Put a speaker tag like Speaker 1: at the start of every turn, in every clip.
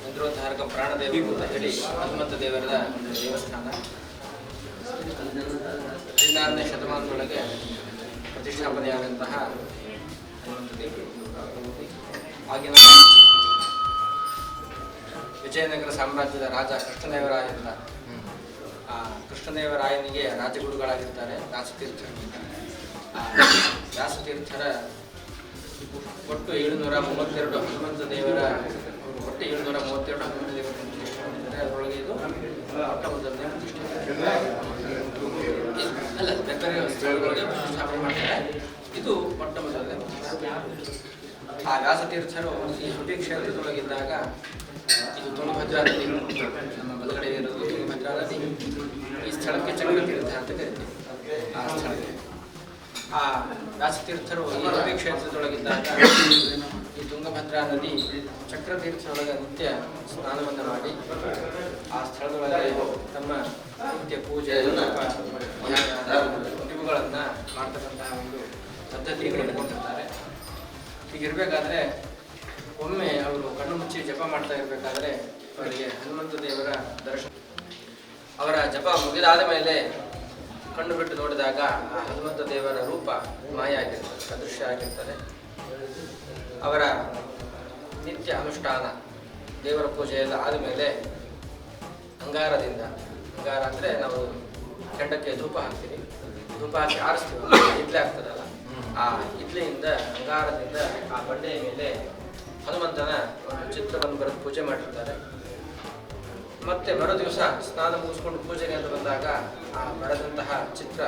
Speaker 1: ಯಂತ್ರೋದ್ಧಾರಕ ಪ್ರಾಣದೇವರು ಅಂತ ಹೇಳಿ ಹನುಮಂತ ದೇವರ ದೇವಸ್ಥಾನ 16ನೇ ಶತಮಾನದೊಳಗೆ ಪ್ರತಿಷ್ಠಾಪನೆಯಾದಂತಹ ಹನುಮಂತ ದೇವರು. ಆಗಿನ ವಿಜಯನಗರ ಸಾಮ್ರಾಜ್ಯದ ರಾಜ ಕೃಷ್ಣದೇವರಾಯ ಅಂತ, ಆ ಕೃಷ್ಣದೇವರಾಯನಿಗೆ ರಾಜಗುರುಗಳಾಗಿರ್ತಾರೆ ವ್ಯಾಸತೀರ್ಥರು. ಆ ವ್ಯಾಸತೀರ್ಥರ ಒಟ್ಟು 732 ಹನುಮಂತ ದೇವರ ಒಟ್ಟು 732 ಹನುಮಂತ ದೇವರ ಪ್ರತಿಷ್ಠೆ ಮಾಡಿದ್ದಾರೆ. ಅದರೊಳಗೆ ಇದು ಮೊಟ್ಟ ಮೊದಲನೇ ಪ್ರತಿಷ್ಠೆ ಅಲ್ಲ, ಬೇರೆ ಸ್ಥಳಗಳಿಗೆ ಪ್ರತಿಷ್ಠಾಪನೆ ಮಾಡ್ತಾರೆ. ಇದು ಮೊಟ್ಟ ಮೊದಲನೇ ಪ್ರತಿಷ್ಠೆ. ಆ ವ್ಯಾಸತೀರ್ಥರು ಈ ಹುಟಿ ಕ್ಷೇತ್ರದೊಳಗಿದ್ದಾಗ ಇದು ತುಂಗಭದ್ರಾ ನದಿ, ನಮ್ಮ ಬಲಗಡೆ ಇರೋದು ತುಂಗಭದ್ರಾ ನದಿ. ಈ ಸ್ಥಳಕ್ಕೆ ಚಕ್ರತೀರ್ಥ ಅಂತ ಕರಿತೀವಿ. ಆ ಸ್ಥಳಕ್ಕೆ ಆ ವ್ಯಾಸತೀರ್ಥರು ಈ ಹುಟಿ ಕ್ಷೇತ್ರದೊಳಗಿದ್ದಾಗ ಈ ತುಂಗಭದ್ರಾ ನದಿ ಚಕ್ರತೀರ್ಥದೊಳಗೆ ನಿತ್ಯ ಸ್ನಾನವನ್ನು ಮಾಡಿ ಆ ಸ್ಥಳದೊಳಗೆ ತಮ್ಮ ನಿತ್ಯ ಪೂಜೆ ಇವುಗಳನ್ನು ಮಾಡ್ತಕ್ಕಂತಹ ಒಂದು ಪದ್ಧತಿಯನ್ನು ಇಟ್ಕೊಂಡಿರ್ತಾರೆ. ಹೀಗಿರಬೇಕಾದ್ರೆ ಒಮ್ಮೆ ಅವರು ಕಣ್ಣು ಮುಚ್ಚಿ ಜಪ ಮಾಡ್ತಾ ಇರಬೇಕಾದ್ರೆ ಅವರಿಗೆ ಹನುಮಂತ ದೇವರ ದರ್ಶನ. ಅವರ ಜಪ ಮುಗಿದಾದ ಮೇಲೆ ಕಣ್ಣು ಬಿಟ್ಟು ನೋಡಿದಾಗ ಆ ಹನುಮಂತ ದೇವರ ರೂಪ ಮಾಯ ಆಗಿರ್ತದೆ, ಅದೃಶ್ಯ ಆಗಿರ್ತದೆ. ಅವರ ನಿತ್ಯ ಅನುಷ್ಠಾನ ದೇವರ ಪೂಜೆಯೆಲ್ಲ ಆದಮೇಲೆ ಅಂಗಾರದಿಂದ ಅಂಗಾರ ಅಂದರೆ ನಾವು ಕೆಂಡಕ್ಕೆ ಧೂಪ ಹಾಕ್ತೀವಿ, ಧೂಪ ಹಾಕಿ ಆರಿಸ್ತೀವಿ, ಇಡ್ಲಿ ಆಗ್ತದಲ್ಲ, ಆ ಇಡ್ಲಿಯಿಂದ ಅಂಗಾರದಿಂದ ಆ ಬಂಡೆಯ ಮೇಲೆ ಹನುಮಂತನ ಒಂದು ಚಿತ್ರವನ್ನು ಬರೆದು ಪೂಜೆ ಮಾಡಿರ್ತಾರೆ. ಮತ್ತೆ ಮರು ದಿವಸ ಸ್ನಾನ ಮುಗಿಸ್ಕೊಂಡು ಪೂಜೆಗೆ ಅಂತ ಬಂದಾಗ ಆ ಬರೆದಂತಹ ಚಿತ್ರ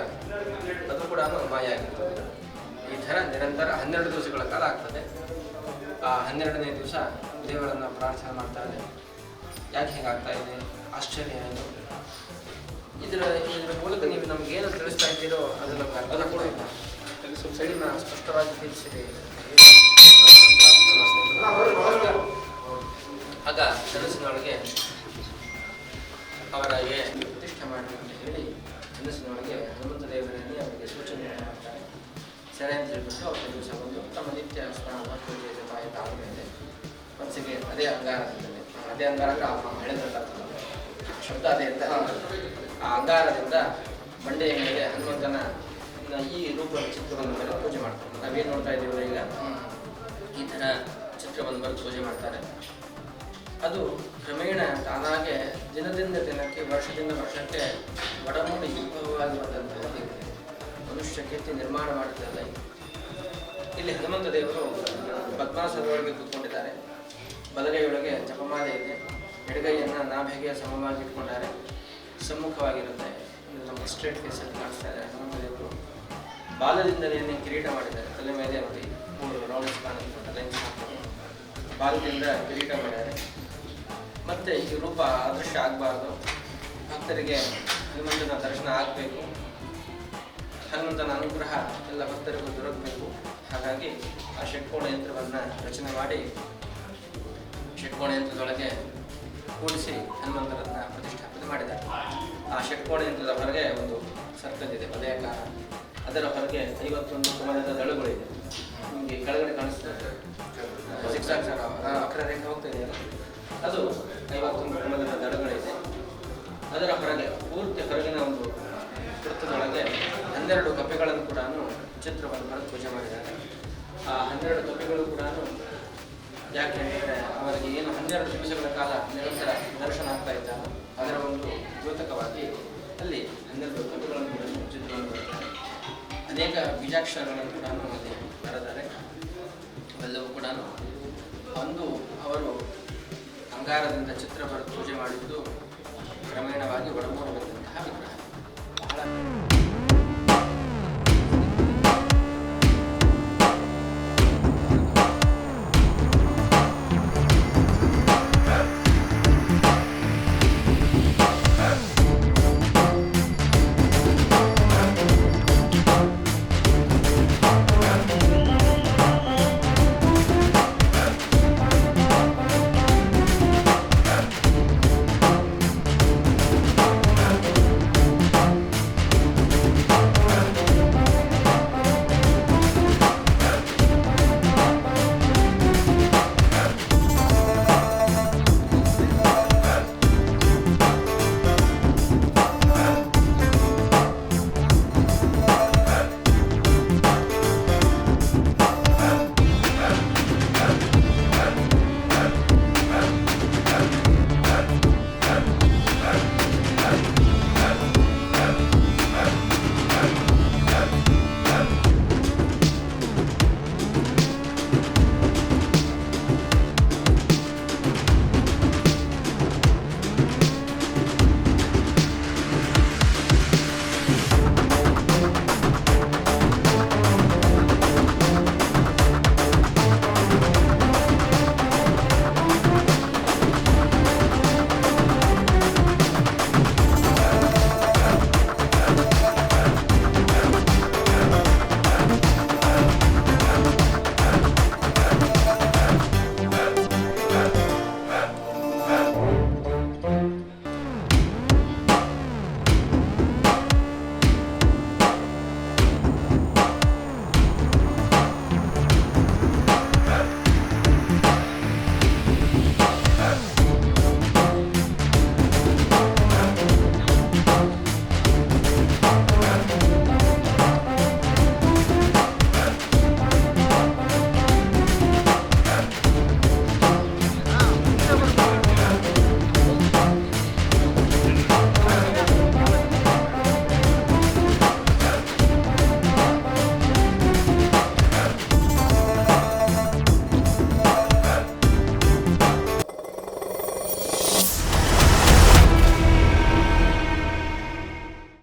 Speaker 1: ಅದು ಕೂಡ ಮಾಯ ಆಗಿರ್ತದೆ. ಈ ಥರ ನಿರಂತರ 12 ದಿವಸಗಳ ಕಾಲ ಆಗ್ತದೆ. ಆ 12ನೇ ದಿವಸ ದೇವರನ್ನು ಪ್ರಾರ್ಥನೆ ಮಾಡ್ತಾರೆ. ಯಾಕೆ ಹೇಗಾಗ್ತಾ ಇದೆ, ಆಶ್ಚರ್ಯ ಏನು, ಇದರ ಮೂಲಕ ನೀವು ನಮಗೇನು ತಿಳಿಸ್ತಾ ಇದ್ದೀರೋ ಅದು ನಮ್ಗೆ ಅರ್ಥ ಕೂಡ ಇಲ್ಲ, ಸೈಡಿನ ಸ್ಪಷ್ಟವಾಗಿ ತಿಳಿಸಿರಿ. ಆಗ ಕನಸಿನೊಳಗೆ ಅವರಿಗೆ ಪ್ರತಿಷ್ಠೆ ಮಾಡಿ ಅಂತ ಹೇಳಿ ಕನಸಿನೊಳಗೆ ಹನುಮಂತ ದೇವರಲ್ಲಿ ಅವರಿಗೆ ಸೂಚನೆ ಮಾಡ್ತಾರೆ. ಸರಿ ಅಂತ ಹೇಳ್ಬಿಟ್ಟು ಅವರ ದಿವಸ ಬಂದು ತಮ್ಮ ನಿತ್ಯ ಸ್ನಾನ ಪೂಜೆ ಜಪ ಆದಮೇಲೆ ಮನಸ್ಸಿಗೆ ಅದೇ ಅಂಗಾರದಿಂದಲೇ, ಅದೇ ಅಂಗಾರ ಹೇಳಿದ್ರಲ್ಲ ಶಬ್ದ ಅದೇ ಅಂತ, ಆ ಅಂಗಾರದಿಂದ ಬಂಡೆಯ ಮೇಲೆ ಹನುಮಂತನ ಈ ರೂಪದ ಚಿತ್ರವನ್ನು ಬರೆದು ಪೂಜೆ ಮಾಡ್ತಾರೆ. ನಾವೇನು ನೋಡ್ತಾ ಇದ್ದೀವಿ ಈಗ, ಈ ಥರ ಚಿತ್ರವನ್ನು ಬರೆದು ಪೂಜೆ ಮಾಡ್ತಾರೆ. ಅದು ಕ್ರಮೇಣ ತಾನಾಗೆ ದಿನದಿಂದ ದಿನಕ್ಕೆ, ವರ್ಷದಿಂದ ವರ್ಷಕ್ಕೆ ಒಡಮೂಡಿ ವಿಭವವಾಗಿ ಬಂದಂತಹ ಮನುಷ್ಯ ಕೀರ್ತಿ ನಿರ್ಮಾಣ ಮಾಡುತ್ತಲ್ಲ. ಇಲ್ಲಿ ಹನುಮಂತ ದೇವರು ಪದ್ಮಾಸನದೊಳಗೆ ಕೂತ್ಕೊಂಡಿದ್ದಾರೆ. ಬಲಗೈಯೊಳಗೆ ಜಪಮಾಲೆ ಇದೆ, ಎಡಗೈಯನ್ನು ನಾಭೆಗೆ ಸಮವಾಗಿ ಇಟ್ಕೊಂಡಾರೆ. ಸಮ್ಮುಖವಾಗಿರುತ್ತೆ, ನಮ್ಮ ಸ್ಟ್ರೇಟ್ ಫೇಸಲ್ಲಿ ಕಾಣಿಸ್ತಾ ಇದೆ. ಹನುಮಂತ ದೇವರು ಬಾಲದಿಂದಲೇ ಕಿರೀಟ ಮಾಡಿದ್ದಾರೆ. ತಲೆ ಮೇಲೆ ನೋಡಿ 3 ರೌಂಡ್ಸ್ ಕಾಣಿಸ್ತಾರೆ, ಲೈನ್ಸ್ ಹಾಕ್ತಾರೆ. ಬಾಲದಿಂದ ಕಿರೀಟ ಮಾಡಿದ್ದಾರೆ. ಮತ್ತೆ ಈ ರೂಪ ಅದೃಶ್ಯ ಆಗಬಾರ್ದು, ಭಕ್ತರಿಗೆ ಹನುಮಂತನ ದರ್ಶನ ಆಗಬೇಕು, ಹನುಮಂತನ ಅನುಗ್ರಹ ಎಲ್ಲ ಭಕ್ತರಿಗೂ ದೊರಕಬೇಕು. ಹಾಗಾಗಿ ಆ ಷಟ್ಕೋಣ ಯಂತ್ರವನ್ನು ರಚನೆ ಮಾಡಿ ಷಟ್ಕೋಣ ಯಂತ್ರದೊಳಗೆ ಕೂಡಿಸಿ ಹನುಮಂತರನ್ನ ಪ್ರತಿಷ್ಠಾಪನೆ ಮಾಡಿದ್ದಾರೆ. ಆ ಷಟ್ಕೋಣ ಯಂತ್ರದ ಹೊರಗೆ ಒಂದು ಸರ್ಕಲ್ ಇದೆ, ವಲಯಾಕಾರ. ಅದರ ಹೊರಗೆ 51 ಕಮಲದ ದಳಗಳಿದೆ. ನಿಮಗೆ ಕೆಳಗಡೆ ಕಾಣಿಸ್ತದೆ, ಸಿಕ್ಸಾಕ್ ಅಕ್ಷರೇಖೆ ಹೋಗ್ತಾ ಇದೆಯಲ್ಲ, ಅದು 51 ಕಮಲದ ದಳಗಳಿದೆ. ಅದರ ಹೊರಗೆ ಪೂರ್ತಿ ಹೊರಗಿನ ಒಂದು ವೃತ್ತದೊಳಗೆ 12 ಕಪ್ಪೆಗಳನ್ನು ಕೂಡ ಚಿತ್ರವನ್ನು ಬರೆದು ಪೂಜೆ ಮಾಡಿದ್ದಾರೆ. ಆ 12 ಕಪ್ಪೆಗಳು ಕೂಡ ಯಾಕೆ ಹೇಳಿದರೆ ಅವರಿಗೆ ಏನು 12 ದಿವಸಗಳ ಕಾಲ ನಿರಂತರ ದರ್ಶನ ಆಗ್ತಾ ಇದ್ದಾರೆ, ಅದರ ಒಂದು ದ್ಯೋತಕವಾಗಿ ಅಲ್ಲಿ 12 ಕಪ್ಪೆಗಳನ್ನು ಕೂಡ ಚಿತ್ರವನ್ನು ಬರೆದಿದ್ದಾರೆ. ಅನೇಕ ಬೀಜಾಕ್ಷರಗಳನ್ನು ಕೂಡ ಅಲ್ಲಿ ಬರೆದಿದ್ದಾರೆ. ಅವೆಲ್ಲವೂ ಕೂಡ ಒಂದು ಅವರು ಅಂಗಾರದಿಂದ ಚಿತ್ರ ಬರೆದು ಪೂಜೆ ಮಾಡಿದ್ದು ಕ್ರಮೇಣವಾಗಿ ಒಡಮೂಡಿ ಬಂದಂತಹ ವಿಗ್ರಹ. ಬಹಳ